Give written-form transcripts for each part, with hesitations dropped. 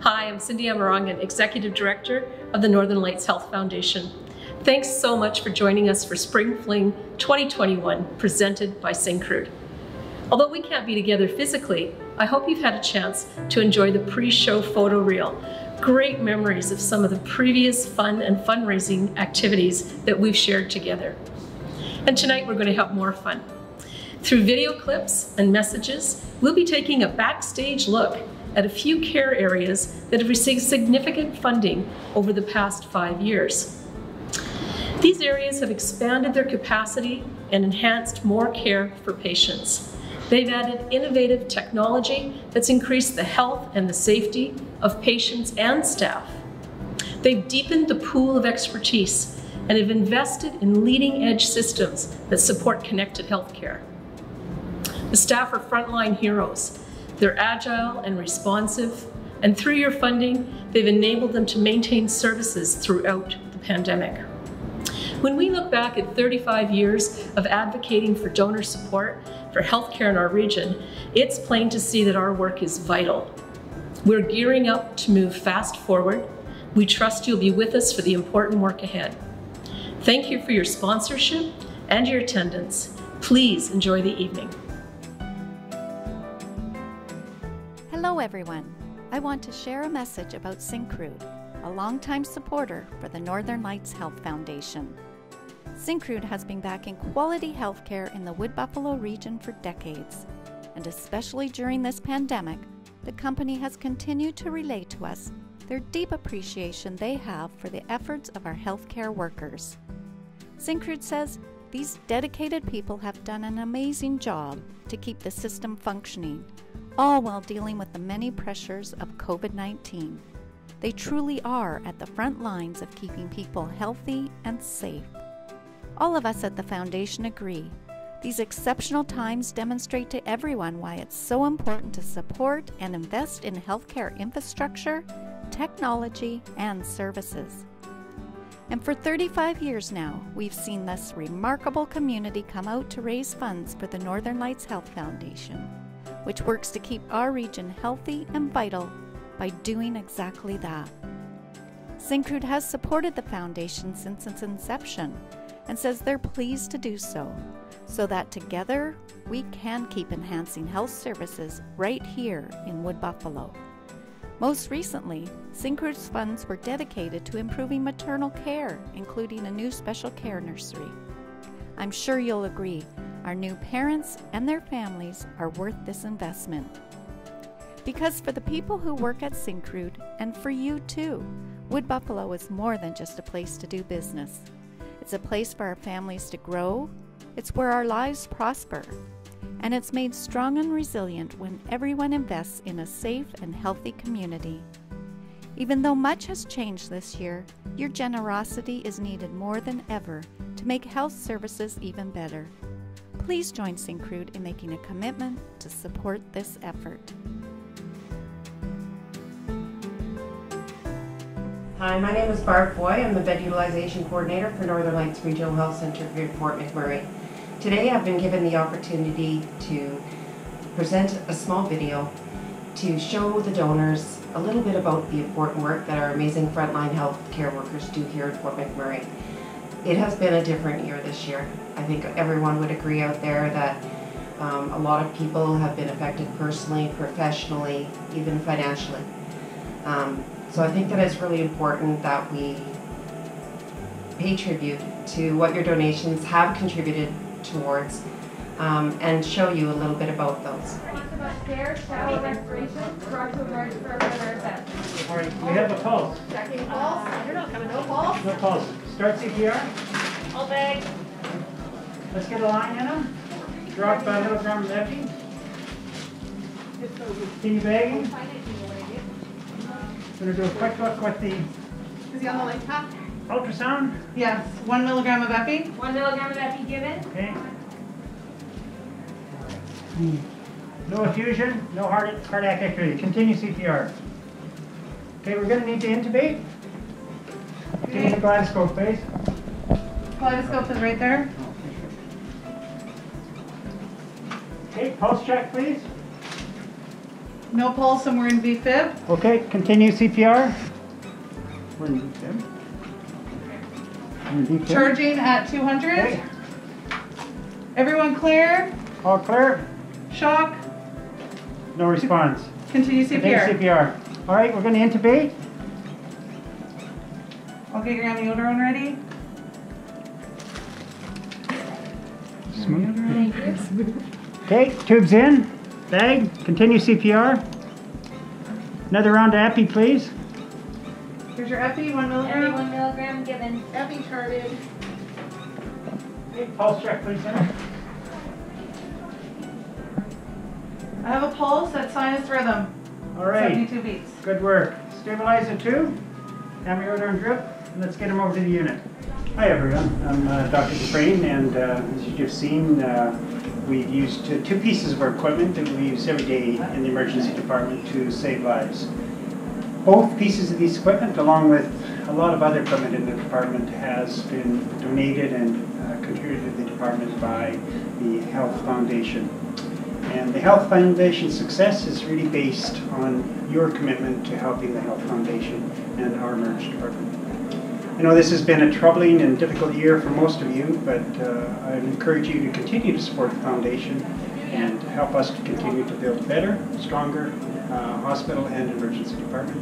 Hi, I'm Cindy Amarangan, Executive Director of the Northern Lights Health Foundation. Thanks so much for joining us for Spring Fling 2021, presented by Syncrude. Although we can't be together physically, I hope you've had a chance to enjoy the pre-show photo reel. Great memories of some of the previous fun and fundraising activities that we've shared together. And tonight we're going to have more fun. Through video clips and messages, we'll be taking a backstage look at a few care areas that have received significant funding over the past 5 years. These areas have expanded their capacity and enhanced more care for patients. They've added innovative technology that's increased the health and the safety of patients and staff. They've deepened the pool of expertise and have invested in leading-edge systems that support connected healthcare. The staff are frontline heroes. They're agile and responsive, and through your funding, they've enabled them to maintain services throughout the pandemic. When we look back at 35 years of advocating for donor support for healthcare in our region, it's plain to see that our work is vital. We're gearing up to move fast forward. We trust you'll be with us for the important work ahead. Thank you for your sponsorship and your attendance. Please enjoy the evening. Hello everyone. I want to share a message about Syncrude, a longtime supporter for the Northern Lights Health Foundation. Syncrude has been backing quality healthcare in the Wood Buffalo region for decades, and especially during this pandemic, the company has continued to relay to us their deep appreciation they have for the efforts of our healthcare workers. Syncrude says these dedicated people have done an amazing job to keep the system functioning, all while dealing with the many pressures of COVID-19. They truly are at the front lines of keeping people healthy and safe. All of us at the Foundation agree. These exceptional times demonstrate to everyone why it's so important to support and invest in healthcare infrastructure, technology, and services. And for 35 years now, we've seen this remarkable community come out to raise funds for the Northern Lights Health Foundation, which works to keep our region healthy and vital by doing exactly that. Syncrude has supported the foundation since its inception and says they're pleased to do so that together we can keep enhancing health services right here in Wood Buffalo. Most recently, Syncrude's funds were dedicated to improving maternal care, including a new special care nursery. I'm sure you'll agree, our new parents and their families are worth this investment. Because for the people who work at Syncrude, and for you too, Wood Buffalo is more than just a place to do business. It's a place for our families to grow, it's where our lives prosper, and it's made strong and resilient when everyone invests in a safe and healthy community. Even though much has changed this year, your generosity is needed more than ever to make health services even better. Please join Syncrude in making a commitment to support this effort. Hi, my name is Barb Boy. I'm the Bed Utilization Coordinator for Northern Lights Regional Health Centre here at Fort McMurray. Today I've been given the opportunity to present a small video to show the donors a little bit about the important work that our amazing frontline health care workers do here at Fort McMurray. It has been a different year this year. I think everyone would agree out there that a lot of people have been affected personally, professionally, even financially. So I think that it's really important that we pay tribute to what your donations have contributed towards and show you a little bit about those. Care, shower, respiration, brought to a large for a better effect. All right, we have a pulse. Checking pulse. You're not coming, no pulse. No pulse. Start CPR. All bag. Let's get a line in them. Drop a milligram of epi. Can you bag him? Going to do a quick look with the... Is he on the light path? Ultrasound. Yes. 1 milligram of epi. 1 milligram of epi given. Okay. No effusion, no cardiac activity. Continue CPR. Okay, we're going to need to intubate. Give me the gyroscope, please. Kaleidoscope is right there. Okay, pulse check, please. No pulse and we're in V-fib. Okay, continue CPR. We're in VFib. Charging at 200. Okay. Everyone clear? All clear? Shock. No response. Continue CPR. Continue CPR. All right, we're going to intubate. I'll get your amiodarone ready. Smooth. Okay, tubes in. Bag. Continue CPR. Another round of epi, please. Here's your epi, 1 milligram. Epi 1 milligram given. Epi charted. Okay, pulse check, please, Center. I have a pulse at sinus rhythm. All right. 72 beats. Good work. Stabilize the tube. Amiodarone drip. And let's get him over to the unit. Hi, everyone. I'm Dr. Dufresne, and as you've just seen, we've used two pieces of our equipment that we use every day in the emergency department to save lives. Both pieces of this equipment, along with a lot of other equipment in the department, has been donated and contributed to the department by the Health Foundation. And the Health Foundation's success is really based on your commitment to helping the Health Foundation and our emergency department. I know this has been a troubling and difficult year for most of you, but I encourage you to continue to support the Foundation and help us to continue to build a better, stronger hospital and emergency department.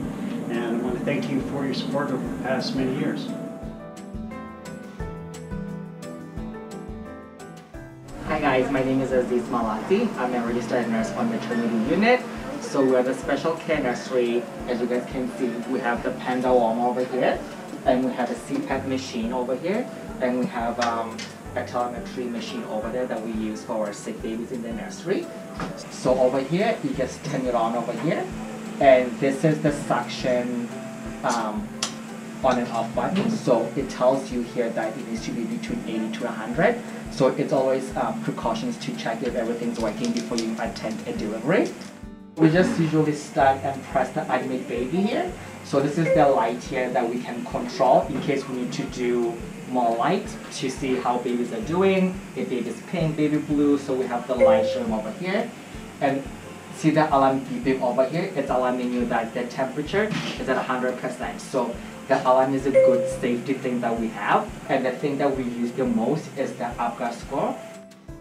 And I want to thank you for your support over the past many years. Hi guys, my name is Aziz Malati. I'm a registered nurse on maternity unit. So we're the special care nursery. As you guys can see, we have the Panda warmer over here, and we have a CPAP machine over here, and we have a telemetry machine over there that we use for our sick babies in the nursery. So over here, you just turn it on over here, and this is the suction on and off button. So it tells you here that it needs to be between 80 to 100. So it's always precautions to check if everything's working before you attempt a delivery. We just usually start and press the admit baby here. So this is the light here that we can control in case we need to do more light to see how babies are doing. If baby's pink, baby blue, so we have the light showing over here. And see the alarm beeping over here? It's alarming you that the temperature is at 100%. So the alarm is a good safety thing that we have. And the thing that we use the most is the ABGAS score.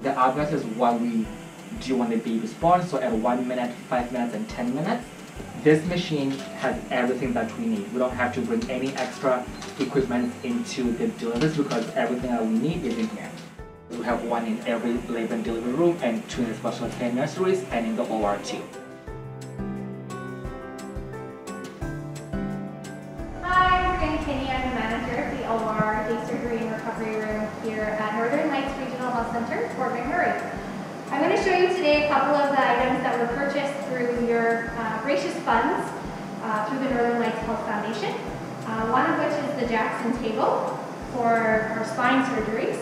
The ABGAS is what we do when the baby is born. So at 1 minute, 5 minutes, and 10 minutes. This machine has everything that we need. We don't have to bring any extra equipment into the deliveries because everything that we need is in here. We have one in every labor and delivery room and 2 in the special care nurseries and in the OR too. Hi, I'm Fring Kinney. I'm the manager of the OR Day Surgery and Recovery Room here at Northern Lights Regional Health Center, Fort McMurray. I'm going to show you today a couple of the items that were purchased through your gracious funds through the Northern Lights Health Foundation. One of which is the Jackson table for our spine surgeries,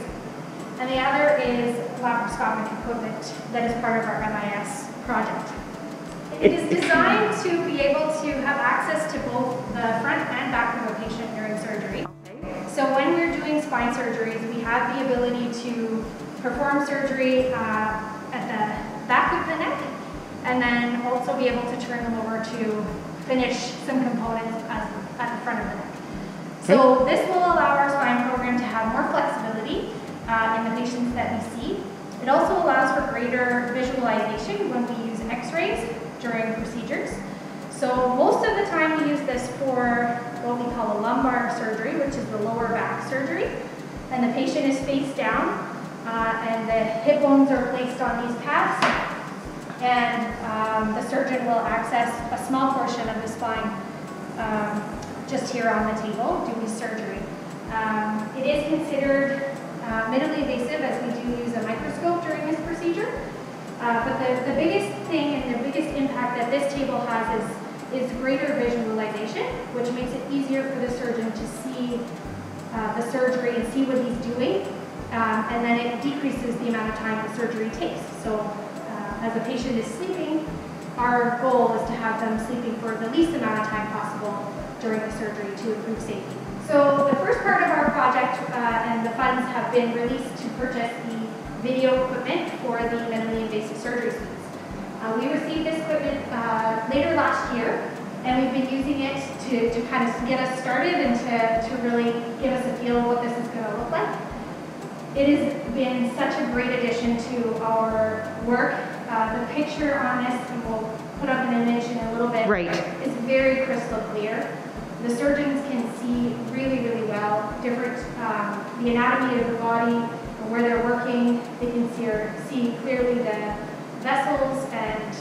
and the other is laparoscopic equipment that is part of our MIS project. It is designed to be able to have access to both the front and back of a patient during surgery. So when we're doing spine surgeries, we have the ability to perform surgery at the back of the neck, and then also be able to turn them over to finish some components at the front of the neck. So this will allow our spine program to have more flexibility in the patients that we see. It also allows for greater visualization when we use x-rays during procedures. So most of the time we use this for what we call a lumbar surgery, which is the lower back surgery. And the patient is face down, and the hip bones are placed on these pads, and the surgeon will access a small portion of the spine just here on the table doing surgery. It is considered minimally invasive as we do use a microscope during this procedure, but the biggest thing and the biggest impact that this table has is greater visualization, which makes it easier for the surgeon to see the surgery and see what he's doing. And then it decreases the amount of time the surgery takes. So as the patient is sleeping, our goal is to have them sleeping for the least amount of time possible during the surgery to improve safety. So the first part of our project and the funds have been released to purchase the video equipment for the minimally invasive surgery suites. We received this equipment later last year, and we've been using it to kind of get us started and to really give us a feel of what this is going to look like. It has been such a great addition to our work. The picture on this, and we'll put up an image in a little bit, is very crystal clear. The surgeons can see really, really well the anatomy of the body, where they're working. They can see clearly the vessels and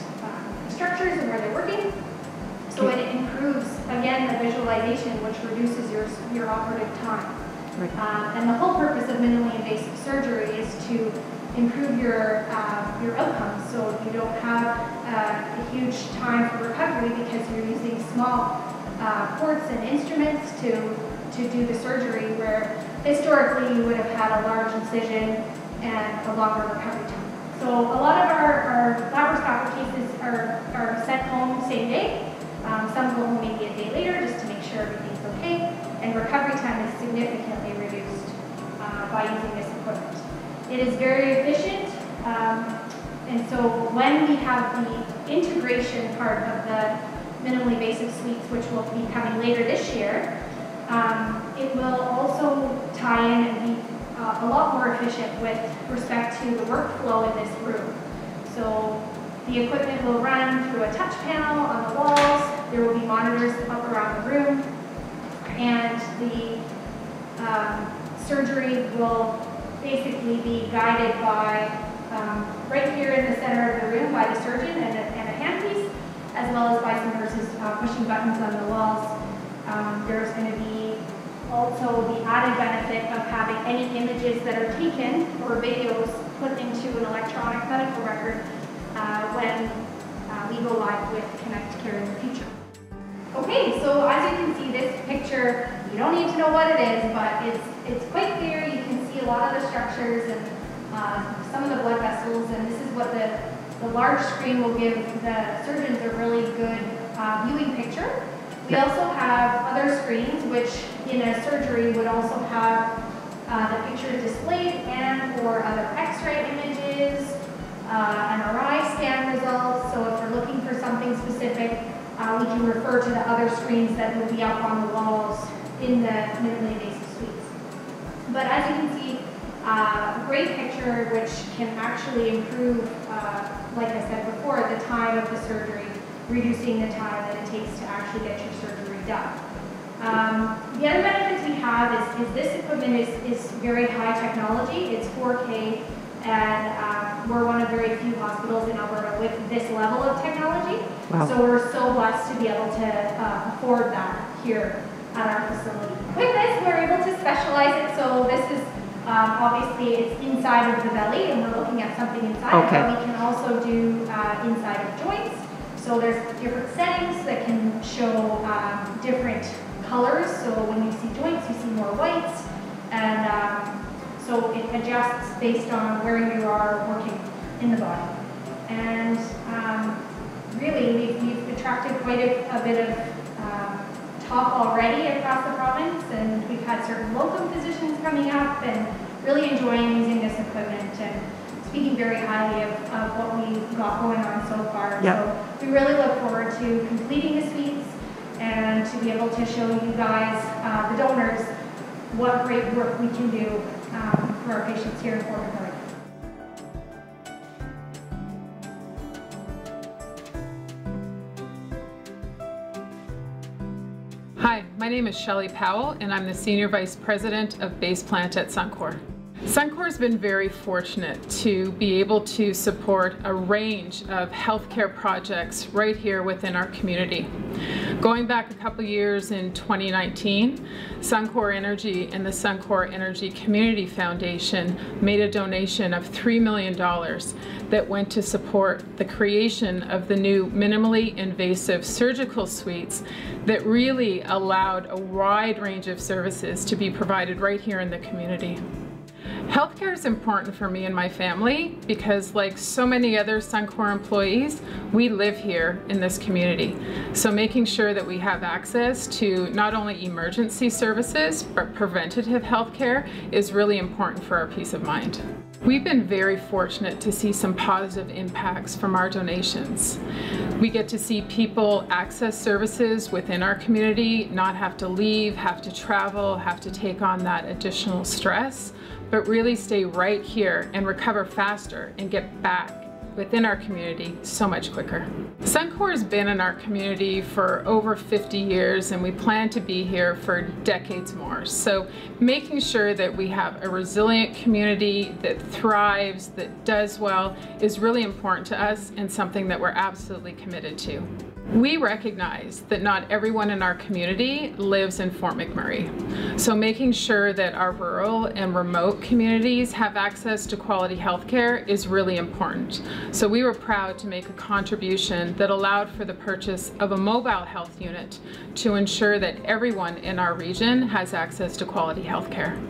structures and where they're working. So it improves, again, the visualization, which reduces your operative time. And the whole purpose of minimally invasive surgery is to improve your outcomes, so you don't have a huge time for recovery because you're using small ports and instruments to do the surgery, where historically you would have had a large incision and a longer recovery time. So a lot of our laparoscopic cases are sent home same day. Some go home maybe a day later just to make sure everything's okay, and recovery time is significantly reduced by using this equipment. It is very efficient, and so when we have the integration part of the minimally invasive suites, which will be coming later this year, it will also tie in and be a lot more efficient with respect to the workflow in this room. So the equipment will run through a touch panel on the walls. There will be monitors up around the room, and the surgery will basically be guided by, right here in the center of the room, by the surgeon and a handpiece, as well as by some nurses pushing buttons on the walls. There's going to be also the added benefit of having any images that are taken or videos put into an electronic medical record when we go live with Connect Care in the future. Okay, so as you can see, this picture, you don't need to know what it is, but it's quite clear. You can see a lot of the structures and some of the blood vessels, and this is what the large screen will give the surgeons a really good viewing picture. We also have other screens, which in a surgery would also have the pictures displayed, and or other X-ray images, MRI scan results. So if we're looking for something specific, we can refer to the other screens that will be up on the walls in the minimally invasive suites. But as you can see, a great picture which can actually improve, like I said before, the time of the surgery, reducing the time that it takes to actually get your surgery done. The other benefits we have is this equipment is very high technology. It's 4K, and we're one of very few hospitals in Alberta with this level of technology. Wow. So we're so blessed to be able to afford that here at our facility. With this, we're able to specialize it. So this is obviously it's inside of the belly, and we're looking at something inside. But we can also do inside of joints. So there's different settings that can show different colors. So when you see joints, you see more whites, and so it adjusts based on where you are working in the body. And really, we've attracted quite a bit of talk already across the province, and we've had certain locum physicians coming up and really enjoying using this equipment and speaking very highly of what we've got going on so far. So we really look forward to completing the suites and to be able to show you guys, the donors, what great work we can do for our patients here in Fort McMurray. Hi, my name is Shelly Powell, and I'm the Senior Vice President of Base Plant at Suncor. Suncor has been very fortunate to be able to support a range of healthcare projects right here within our community. Going back a couple years in 2019, Suncor Energy and the Suncor Energy Community Foundation made a donation of $3 million that went to support the creation of the new minimally invasive surgical suites that really allowed a wide range of services to be provided right here in the community. Healthcare is important for me and my family because, like so many other Suncor employees, we live here in this community. So making sure that we have access to not only emergency services, but preventative healthcare is really important for our peace of mind. We've been very fortunate to see some positive impacts from our donations. We get to see people access services within our community, not have to leave, have to travel, have to take on that additional stress, but really stay right here and recover faster and get back within our community so much quicker. Suncor has been in our community for over 50 years and we plan to be here for decades more. So making sure that we have a resilient community that thrives, that does well, is really important to us and something that we're absolutely committed to. We recognize that not everyone in our community lives in Fort McMurray. So making sure that our rural and remote communities have access to quality healthcare is really important. So we were proud to make a contribution that allowed for the purchase of a mobile health unit to ensure that everyone in our region has access to quality healthcare.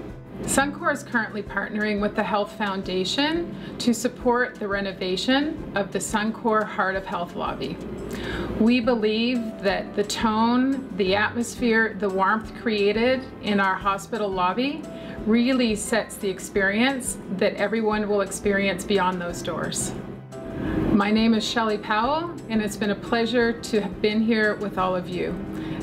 Suncor is currently partnering with the Health Foundation to support the renovation of the Suncor Heart of Health lobby. We believe that the tone, the atmosphere, the warmth created in our hospital lobby really sets the experience that everyone will experience beyond those doors. My name is Shelly Powell, and it's been a pleasure to have been here with all of you.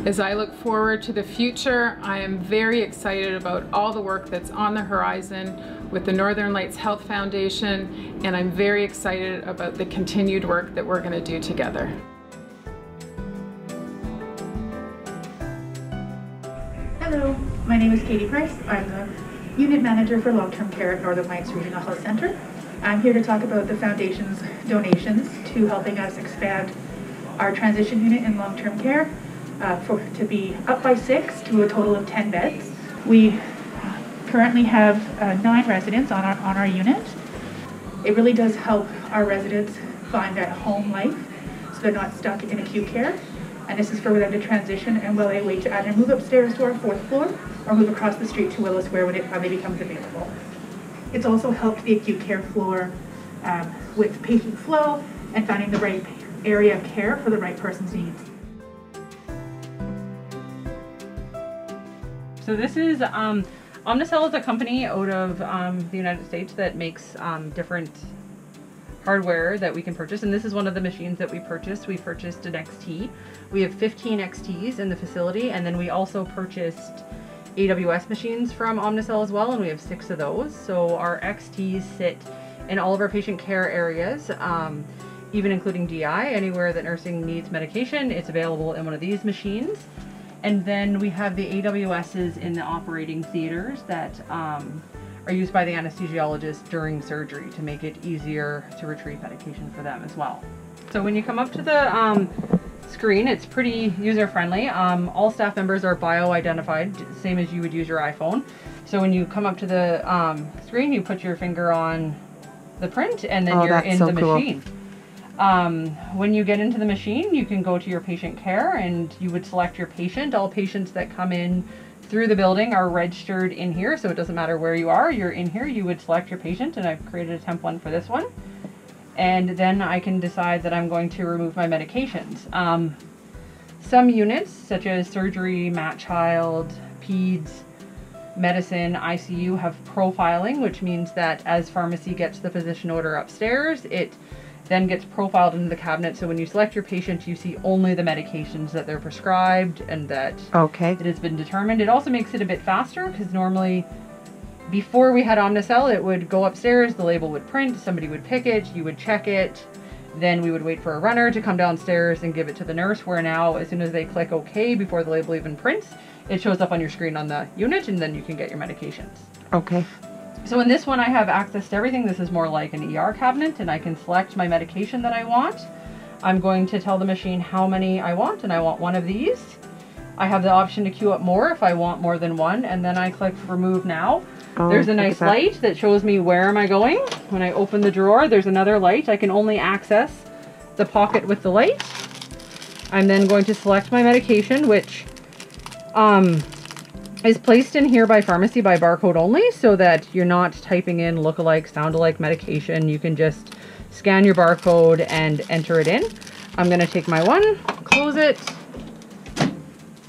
As I look forward to the future, I am very excited about all the work that's on the horizon with the Northern Lights Health Foundation, and I'm very excited about the continued work that we're going to do together. Hello, my name is Katie Price. I'm the Unit Manager for Long-Term Care at Northern Lights Regional Health Center. I'm here to talk about the Foundation's donations to helping us expand our transition unit in long-term care to be up by 6 to a total of 10 beds. We currently have 9 residents on our unit. It really does help our residents find that home life so they're not stuck in acute care. And this is for them to transition and while they wait to either move upstairs to our 4th floor or move across the street to Willow Square when it finally becomes available. It's also helped the acute care floor with patient flow and finding the right area of care for the right person's needs. So this is, Omnicell is a company out of the United States that makes different hardware that we can purchase, and this is one of the machines that we purchased. We purchased an XT. We have 15 XTs in the facility, and then we also purchased AWS machines from Omnicell as well, and we have 6 of those. So our XTs sit in all of our patient care areas, even including GI. Anywhere that nursing needs medication, it's available in one of these machines. And then we have the AWSs in the operating theaters that are used by the anesthesiologist during surgery to make it easier to retrieve medication for them as well. So when you come up to the screen, it's pretty user-friendly. All staff members are bio-identified, same as you would use your iPhone. So when you come up to the screen, you put your finger on the print and then you're in the machine. When you get into the machine, you can go to your patient care and you would select your patient. All patients that come in through the building are registered in here, so it doesn't matter where you are, you're in here, you would select your patient, and I've created a temp one for this one. And then I can decide that I'm going to remove my medications. Some units, such as surgery, mat child, peds, medicine, ICU, have profiling, which means that as pharmacy gets the physician order upstairs, it then gets profiled into the cabinet. So when you select your patient, you see only the medications that they're prescribed and that it has been determined. It also makes it a bit faster because normally before we had Omnicell, it would go upstairs, the label would print, somebody would pick it, you would check it, then we would wait for a runner to come downstairs and give it to the nurse, where now as soon as they click OK before the label even prints, it shows up on your screen on the unit and then you can get your medications. Okay. So in this one I have access to everything. This is more like an ER cabinet and I can select my medication that I want. I'm going to tell the machine how many I want, and I want 1 of these. I have the option to queue up more if I want more than 1, and then I click remove now. There's a nice light that shows me where am I going. When I open the drawer, there's another light. I can only access the pocket with the light. I'm then going to select my medication, which is placed in here by pharmacy by barcode only, so that you're not typing in look-alike, sound-alike medication. You can just scan your barcode and enter it in. I'm going to take my one, close it,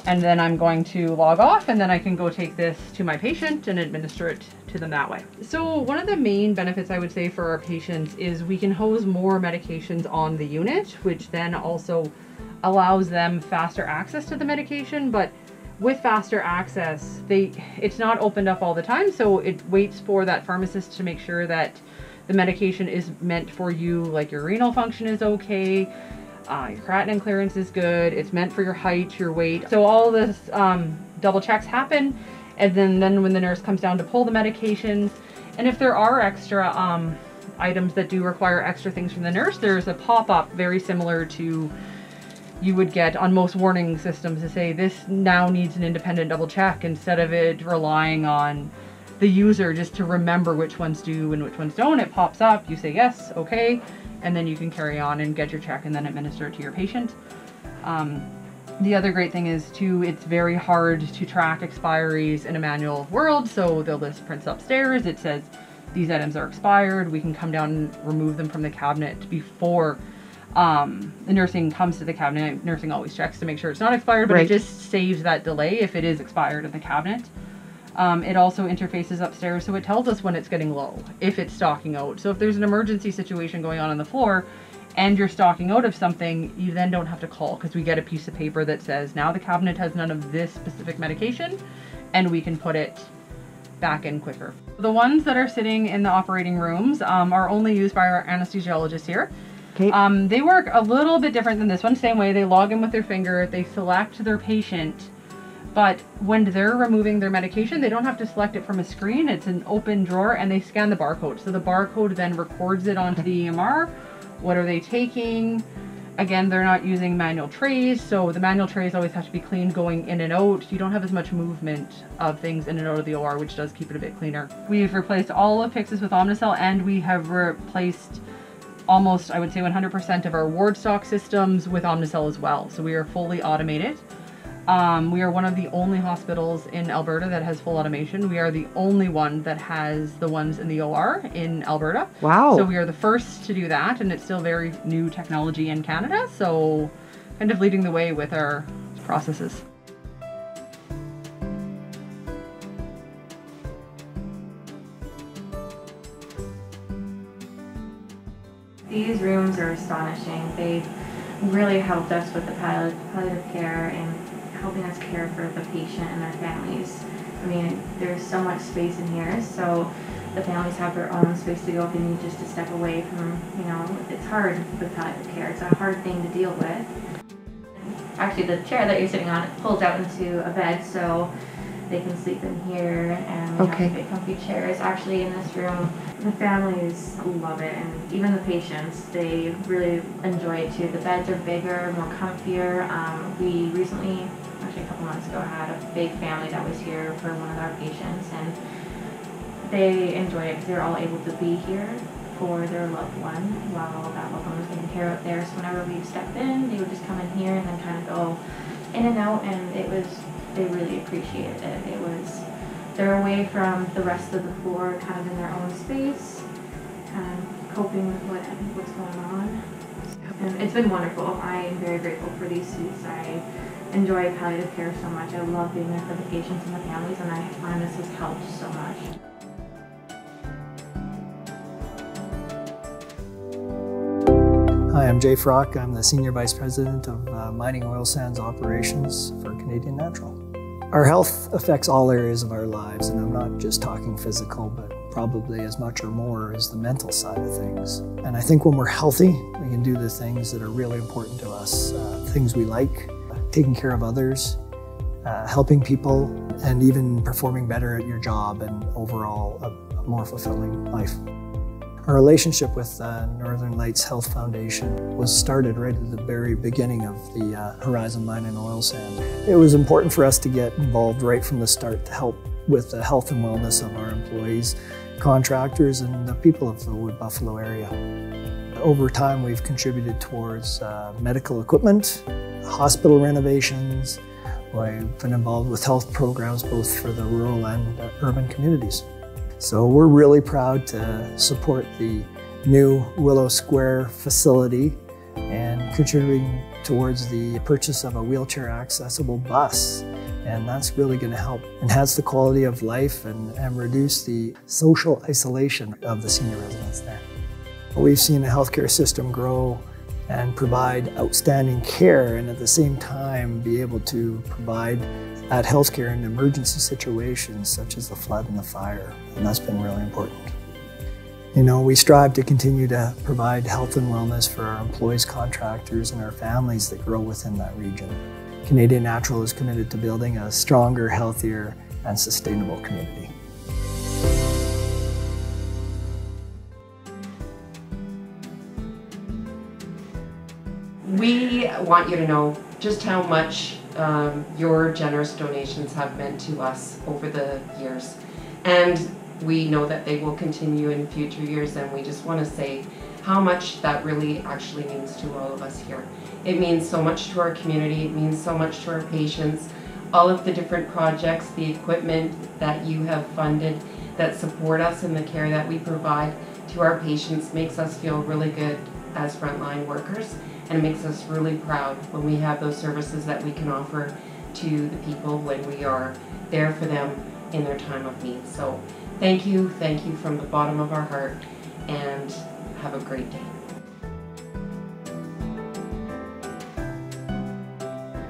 and then I'm going to log off, and then I can go take this to my patient and administer it to them that way. So one of the main benefits I would say for our patients is we can hose more medications on the unit, which then also allows them faster access to the medication. But with faster access, it's not opened up all the time, so it waits for that pharmacist to make sure that the medication is meant for you, like your renal function is okay, your creatinine clearance is good, it's meant for your height, your weight. So all this double checks happen, and then when the nurse comes down to pull the medications, and if there are extra items that do require extra things from the nurse, there's a pop-up very similar to you would get on most warning systems to say this now needs an independent double check, instead of it relying on the user just to remember which ones do and which ones don't. It pops up, you say yes, okay, and then you can carry on and get your check and then administer it to your patient. The other great thing is too, it's very hard to track expiries in a manual world, so they'll list prints upstairs. It says these items are expired. We can come down and remove them from the cabinet before the nursing comes to the cabinet. Nursing always checks to make sure it's not expired, but It just saves that delay if it is expired in the cabinet. It also interfaces upstairs, so it tells us when it's getting low, if it's stocking out. So if there's an emergency situation going on the floor and you're stocking out of something, you then don't have to call, because we get a piece of paper that says now the cabinet has none of this specific medication, and we can put it back in quicker. The ones that are sitting in the operating rooms are only used by our anesthesiologists here. Okay. They work a little bit different than this one. Same way, they log in with their finger, they select their patient, but when they're removing their medication, they don't have to select it from a screen. It's an open drawer, and they scan the barcode. So the barcode then records it onto the EMR. What are they taking? Again, they're not using manual trays, so the manual trays always have to be cleaned going in and out. You don't have as much movement of things in and out of the OR, which does keep it a bit cleaner. We've replaced all of Pyxis with Omnicell, and we have replaced almost, I would say 100% of our ward stock systems with Omnicell as well. So we are fully automated. We are one of the only hospitals in Alberta that has full automation. We are the only one that has the ones in the OR in Alberta. Wow. So we are the first to do that, and it's still very new technology in Canada. So kind of leading the way with our processes. These rooms are astonishing. They've really helped us with the palliative care and helping us care for the patient and their families. I mean, there's so much space in here, so the families have their own space to go if they need just to step away from, you know, it's hard with palliative care. It's a hard thing to deal with. Actually, the chair that you're sitting on, it pulls out into a bed, so they can sleep in here, and we have big comfy chairs. Actually, in this room, the families love it, and even the patients, they really enjoy it too. The beds are bigger, more comfier. We recently, actually a couple months ago, had a big family that was here for one of our patients, and they enjoy it because they're all able to be here for their loved one while that loved one was taken care of there. So whenever we step in, they would just come in here and then kind of go in and out, and they really appreciated it. They're away from the rest of the floor, kind of in their own space, coping with what's going on. And it's been wonderful. I am very grateful for these suites. I enjoy palliative care so much. I love being there for the patients and the families, and I find this has helped so much. Hi, I'm Jay Frock. I'm the Senior Vice President of Mining Oil Sands Operations for Canadian Natural. Our health affects all areas of our lives, and I'm not just talking physical, but probably as much or more is the mental side of things. And I think when we're healthy, we can do the things that are really important to us, things we like, taking care of others, helping people, and even performing better at your job, and overall a more fulfilling life. Our relationship with Northern Lights Health Foundation was started right at the very beginning of the Horizon Mine and Oil Sand. It was important for us to get involved right from the start to help with the health and wellness of our employees, contractors, and the people of the Wood Buffalo area. Over time, we've contributed towards medical equipment, hospital renovations. We've been involved with health programs both for the rural and urban communities. So we're really proud to support the new Willow Square facility and contributing towards the purchase of a wheelchair accessible bus. And that's really going to help enhance the quality of life and reduce the social isolation of the senior residents there. We've seen the healthcare system grow and provide outstanding care, and at the same time be able to provide that healthcare in emergency situations such as the flood and the fire, and that's been really important. You know, we strive to continue to provide health and wellness for our employees, contractors, and our families that grow within that region. Canadian Natural is committed to building a stronger, healthier, and sustainable community. We want you to know just how much your generous donations have meant to us over the years. And we know that they will continue in future years, and we just want to say how much that really actually means to all of us here. It means so much to our community, it means so much to our patients, all of the different projects, the equipment that you have funded that support us in the care that we provide to our patients makes us feel really good as frontline workers, and it makes us really proud when we have those services that we can offer to the people when we are there for them in their time of need. So thank you from the bottom of our heart, and have a great day.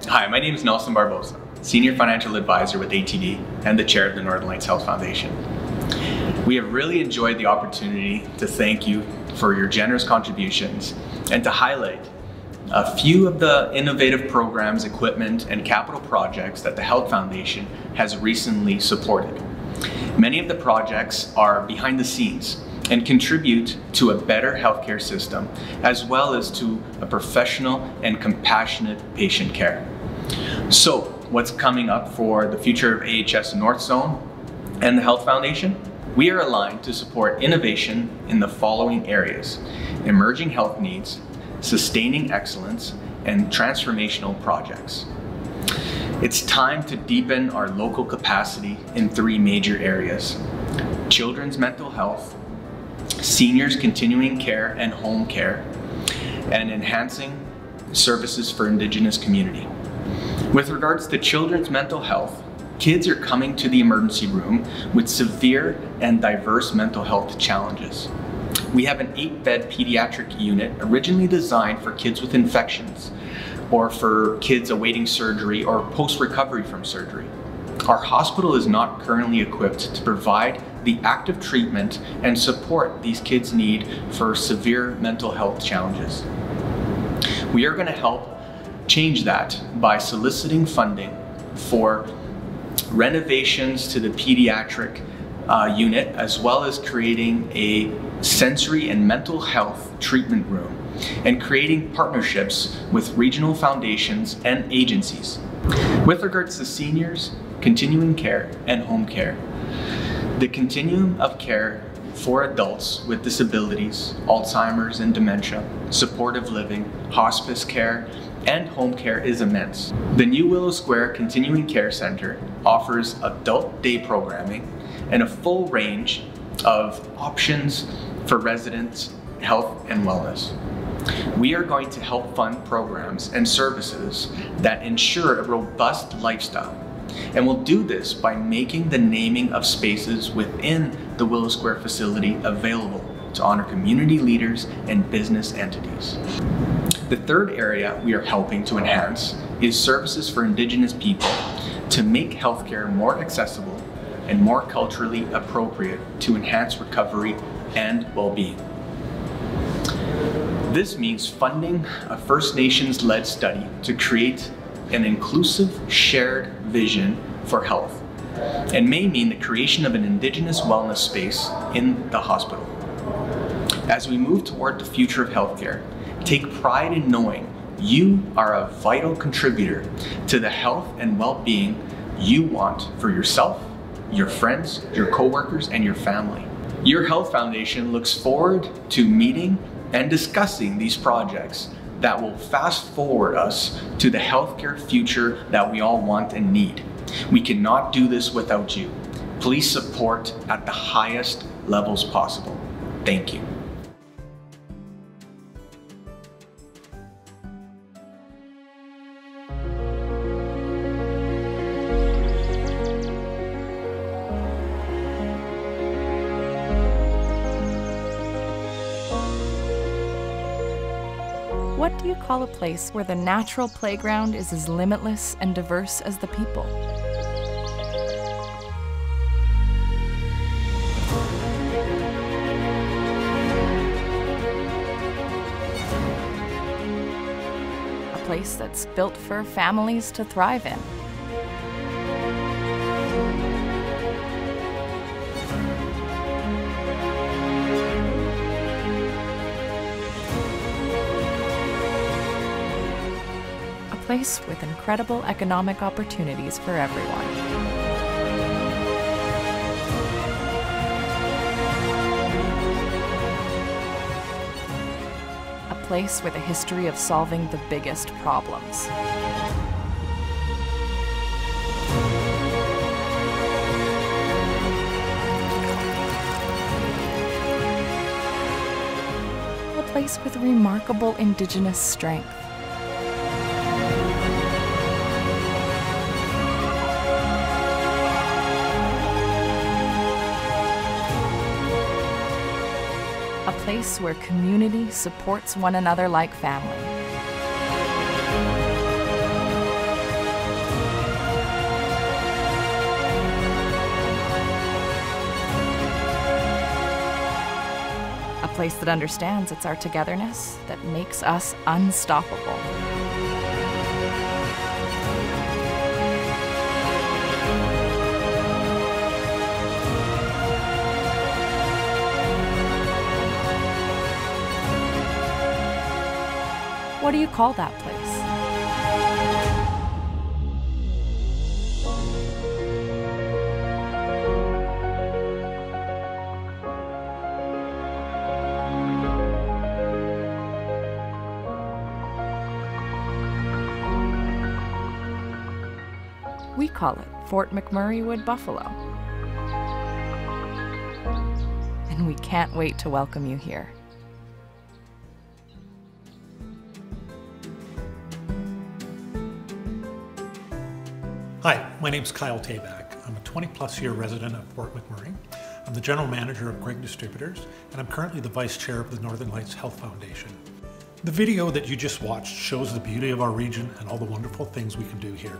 Hi, my name is Nelson Barbosa, Senior Financial Advisor with ATD and the Chair of the Northern Lights Health Foundation. We have really enjoyed the opportunity to thank you for your generous contributions and to highlight a few of the innovative programs, equipment, and capital projects that the Health Foundation has recently supported. Many of the projects are behind the scenes and contribute to a better healthcare system, as well as to a professional and compassionate patient care. So, what's coming up for the future of AHS North Zone and the Health Foundation? We are aligned to support innovation in the following areas: emerging health needs, sustaining excellence, and transformational projects. It's time to deepen our local capacity in three major areas: children's mental health, seniors continuing care and home care, and enhancing services for Indigenous community. With regards to children's mental health, kids are coming to the emergency room with severe and diverse mental health challenges. We have an 8-bed pediatric unit originally designed for kids with infections, or for kids awaiting surgery or post-recovery from surgery. Our hospital is not currently equipped to provide the active treatment and support these kids need for severe mental health challenges. We are going to help change that by soliciting funding for renovations to the pediatric unit, as well as creating a sensory and mental health treatment room, and creating partnerships with regional foundations and agencies. With regards to seniors, continuing care, and home care, the continuum of care for adults with disabilities, Alzheimer's and dementia, supportive living, hospice care, and home care is immense. The new Willow Square Continuing Care Center offers adult day programming and a full range of options for residents' health and wellness. We are going to help fund programs and services that ensure a robust lifestyle, and we'll do this by making the naming of spaces within the Willow Square facility available to honor community leaders and business entities. The third area we are helping to enhance is services for Indigenous people to make healthcare more accessible and more culturally appropriate to enhance recovery and well-being. This means funding a First Nations-led study to create an inclusive, shared vision for health, and may mean the creation of an Indigenous wellness space in the hospital. As we move toward the future of healthcare, take pride in knowing you are a vital contributor to the health and well-being you want for yourself, your friends, your coworkers, and your family. Your Health Foundation looks forward to meeting and discussing these projects that will fast forward us to the healthcare future that we all want and need. We cannot do this without you. Please support at the highest levels possible. Thank you. What do you call a place where the natural playground is as limitless and diverse as the people? A place that's built for families to thrive in. A place with incredible economic opportunities for everyone. A place with a history of solving the biggest problems. A place with remarkable Indigenous strength. A place where community supports one another like family. A place that understands it's our togetherness that makes us unstoppable. What do you call that place? We call it Fort McMurray Wood Buffalo. And we can't wait to welcome you here. Hi, my name's Kyle Tabak. I'm a 20-plus year resident of Fort McMurray. I'm the general manager of Greg Distributors, and I'm currently the vice chair of the Northern Lights Health Foundation. The video that you just watched shows the beauty of our region and all the wonderful things we can do here.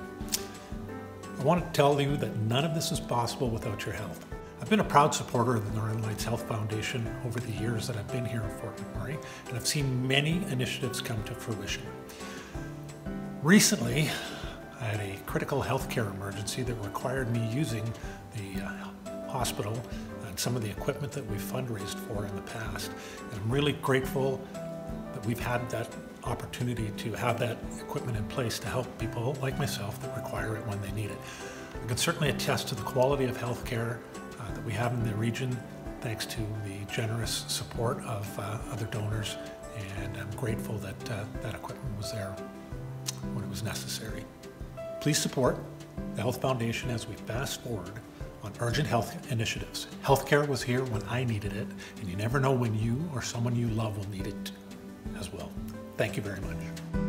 I want to tell you that none of this is possible without your help. I've been a proud supporter of the Northern Lights Health Foundation over the years that I've been here in Fort McMurray, and I've seen many initiatives come to fruition. Recently, I had a critical healthcare emergency that required me using the hospital and some of the equipment that we've fundraised for in the past. And I'm really grateful that we've had that opportunity to have that equipment in place to help people like myself that require it when they need it. I can certainly attest to the quality of healthcare that we have in the region, thanks to the generous support of other donors, and I'm grateful that that equipment was there when it was necessary. Please support the Health Foundation as we fast forward on urgent health initiatives. Healthcare was here when I needed it, and you never know when you or someone you love will need it as well. Thank you very much.